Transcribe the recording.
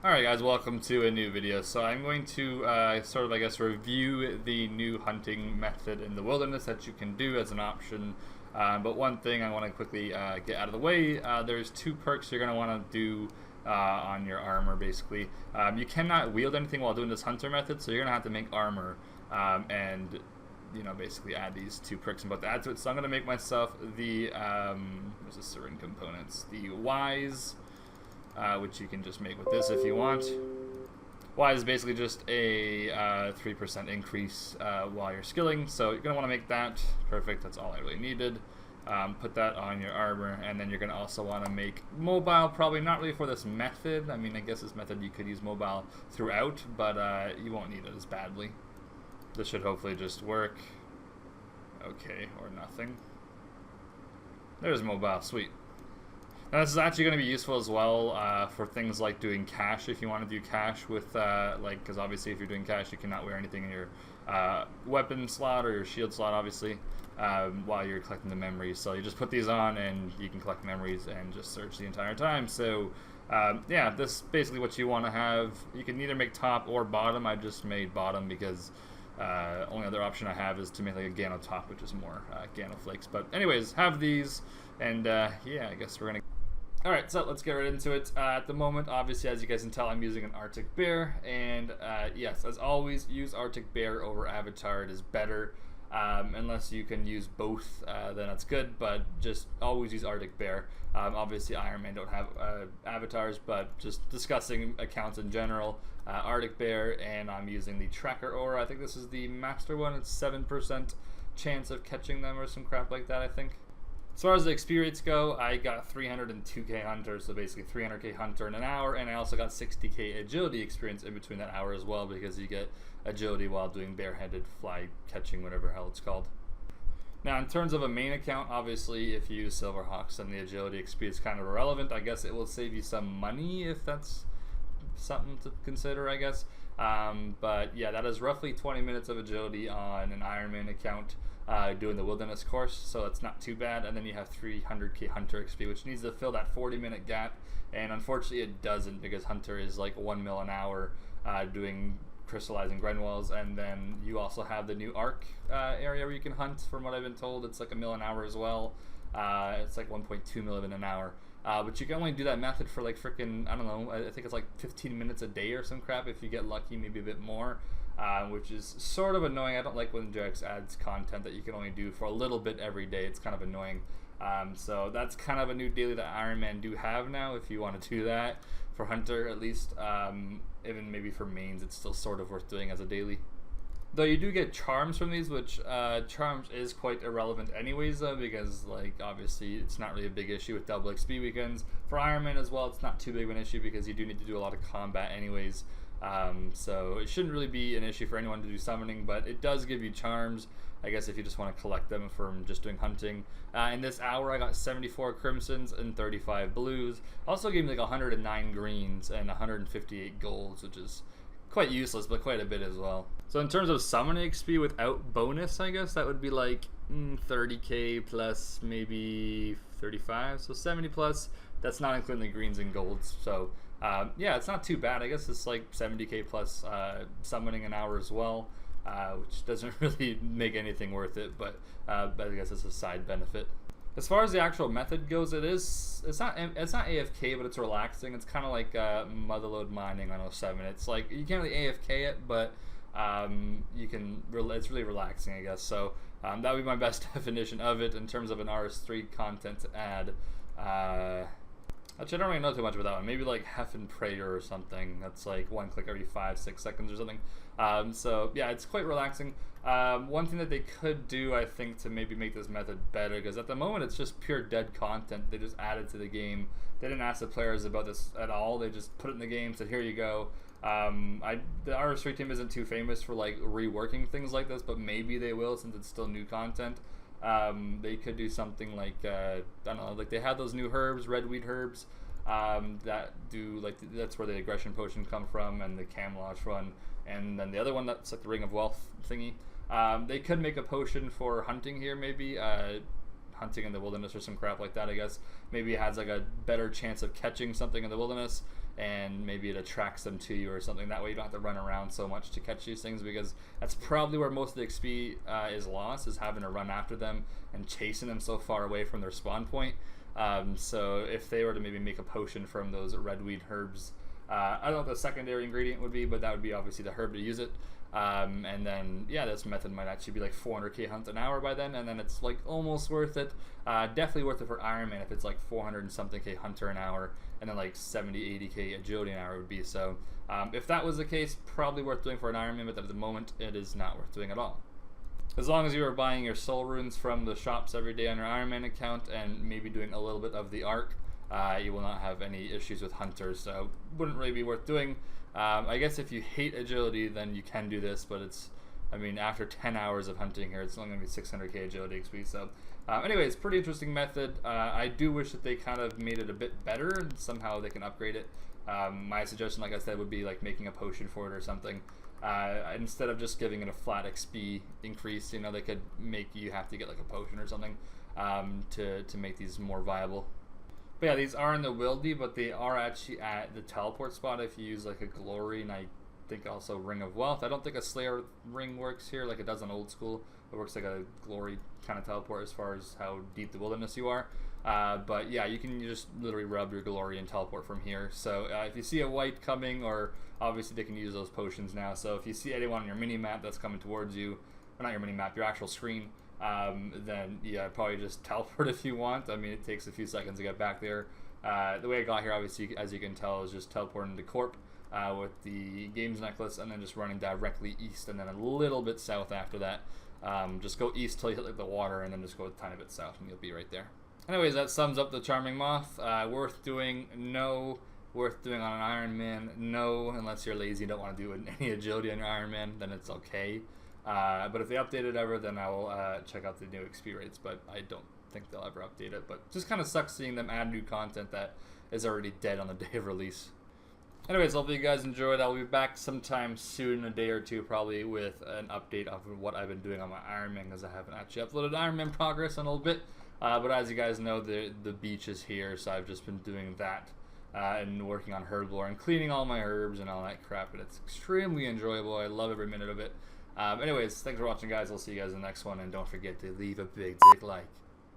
Alright guys, welcome to a new video. So I'm going to sort of, I guess, review the new hunting method in the wilderness that you can do as an option. But one thing I want to quickly get out of the way, there's two perks you're going to want to do on your armor, basically. You cannot wield anything while doing this hunter method, so you're going to have to make armor and, you know, basically add these two perks and about to add to it. So I'm going to make myself the, where's the certain components? The Wise, which you can just make with this if you want. Y is basically just a 3% increase while you're skilling, so you're going to want to make that. Perfect, that's all I really needed. Put that on your armor, and then you're going to also want to make mobile, probably not really for this method. I mean, I guess this method you could use mobile throughout, but you won't need it as badly. This should hopefully just work. Okay, or nothing. There's mobile, sweet. Now this is actually going to be useful as well for things like doing cache, if you want to do cache with, because obviously if you're doing cache you cannot wear anything in your weapon slot or your shield slot, obviously, while you're collecting the memories. So you just put these on and you can collect memories and just search the entire time. So yeah, this is basically what you want to have. You can either make top or bottom. I just made bottom because only other option I have is to make like a Gano top, which is more Gano flakes. But anyways, have these, and yeah, I guess we're gonna. Alright, so let's get right into it. At the moment, obviously, as you guys can tell, I'm using an Arctic Bear, and yes, as always, use Arctic Bear over Avatar. It is better, unless you can use both, then that's good, but just always use Arctic Bear. Obviously, Iron Man don't have avatars, but just discussing accounts in general, Arctic Bear, and I'm using the Tracker Aura. I think this is the master one. It's 7% chance of catching them or some crap like that, I think. As far as the experience go, I got 302k hunter, so basically 300k hunter in an hour, and I also got 60k agility experience in between that hour as well, because you get agility while doing barehanded fly catching, whatever hell it's called. Now in terms of a main account, obviously if you use Silverhawks, then the agility XP is kind of irrelevant. I guess it will save you some money if that's something to consider, I guess. But yeah, that is roughly 20 minutes of agility on an Iron Man account. Doing the wilderness course, so it's not too bad. And then you have 300k hunter XP, which needs to fill that 40-minute gap, and unfortunately it doesn't, because hunter is like 1 mil an hour doing crystallizing Grenwells. And then you also have the new Arc area where you can hunt. From what I've been told, it's like 1 mil an hour as well. It's like 1.2 million an hour, but you can only do that method for like freaking, I don't know, I think it's like 15 minutes a day or some crap. If you get lucky, maybe a bit more. Which is sort of annoying. I don't like when Jax adds content that you can only do for a little bit every day. It's kind of annoying. So that's kind of a new daily that Iron Man do have now, if you want to do that for Hunter at least. Even maybe for mains, it's still sort of worth doing as a daily. Though you do get charms from these, which charms is quite irrelevant anyways, though, because like obviously it's not really a big issue with double XP weekends. For Iron Man as well, it's not too big of an issue because you do need to do a lot of combat anyways. So it shouldn't really be an issue for anyone to do summoning, but it does give you charms, I guess, if you just want to collect them from just doing hunting. In this hour I got 74 crimsons and 35 blues. Also gave me like 109 greens and 158 golds, which is quite useless, but quite a bit as well. So in terms of summoning XP without bonus, I guess that would be like 30k plus maybe 35, so 70 plus. That's not including the greens and golds. So yeah, it's not too bad. I guess it's like 70k plus summoning an hour as well, which doesn't really make anything worth it, but I guess it's a side benefit. As far as the actual method goes, it's not AFK, but it's relaxing. It's kind of like motherload mining on 07. It's like you can't really AFK it, but you can. It's really relaxing, I guess. So that would be my best definition of it in terms of an RS3 content to add. Actually, I don't really know too much about that one. Maybe like Heffen Prayer or something. That's like one click every 5-6 seconds or something. So yeah, it's quite relaxing. One thing that they could do, I think, to maybe make this method better, because at the moment it's just pure dead content they just added to the game. They didn't ask the players about this at all. They just put it in the game, said here you go. The RS3 team isn't too famous for like reworking things like this, but maybe they will since it's still new content. They could do something like I don't know, like they had those new herbs, red weed herbs, that do like that's where the aggression potion come from, and the camouflage one, and then the other one that's like the ring of wealth thingy. They could make a potion for hunting here, maybe hunting in the wilderness or some crap like that. I guess maybe it has like a better chance of catching something in the wilderness, and maybe it attracts them to you or something. That way you don't have to run around so much to catch these things, because that's probably where most of the XP is lost, is having to run after them and chasing them so far away from their spawn point. So if they were to maybe make a potion from those redweed herbs, I don't know what the secondary ingredient would be, but that would be obviously the herb to use it. And then, yeah, this method might actually be like 400k hunt an hour by then, and then it's like almost worth it. Definitely worth it for Iron Man if it's like 400 and something k hunter an hour, and then like 70, 80k agility an hour would be. So if that was the case, probably worth doing for an Iron Man, but at the moment it is not worth doing at all. As long as you are buying your soul runes from the shops every day on your Iron Man account and maybe doing a little bit of the arc, you will not have any issues with hunters, so wouldn't really be worth doing. I guess if you hate agility, then you can do this, but it's, I mean, after 10 hours of hunting here, it's only going to be 600k agility XP. So anyways, pretty interesting method. I do wish that they kind of made it a bit better, and somehow they can upgrade it. My suggestion, like I said, would be like making a potion for it or something. Instead of just giving it a flat XP increase, you know, they could make you have to get like a potion or something to make these more viable. But yeah, these are in the Wildy, but they are actually at the teleport spot if you use like a glory, and I think also Ring of Wealth. I don't think a Slayer ring works here like it does on Old School. It works like a glory kind of teleport as far as how deep the wilderness you are. But yeah, you can just literally rub your glory and teleport from here. So if you see a white coming, or obviously they can use those potions now. So if you see anyone on your mini map that's coming towards you, or not your mini map, your actual screen, then yeah, probably just teleport if you want. I mean, it takes a few seconds to get back there. The way I got here, obviously, as you can tell, is just teleporting to Corp with the games necklace, and then just running directly east, and then a little bit south after that. Just go east till you hit like the water, and then just go a tiny bit south, and you'll be right there. Anyways, that sums up the Charming Moth. Worth doing? No. Worth doing on an Iron Man? No, unless you're lazy and don't want to do any agility on your Iron Man, then it's okay. But if they update it ever, then I will check out the new XP rates, but I don't think they'll ever update it. But just kind of sucks seeing them add new content that is already dead on the day of release. Anyways, hopefully you guys enjoyed. I'll be back sometime soon, in a day or two probably, with an update of what I've been doing on my Iron Man, because I haven't actually uploaded Iron Man progress in a little bit. But as you guys know, the beach is here, so I've just been doing that and working on herb lore and cleaning all my herbs and all that crap, and it's extremely enjoyable. I love every minute of it. Anyways, thanks for watching, guys. I'll see you guys in the next one, and don't forget to leave a big dick like.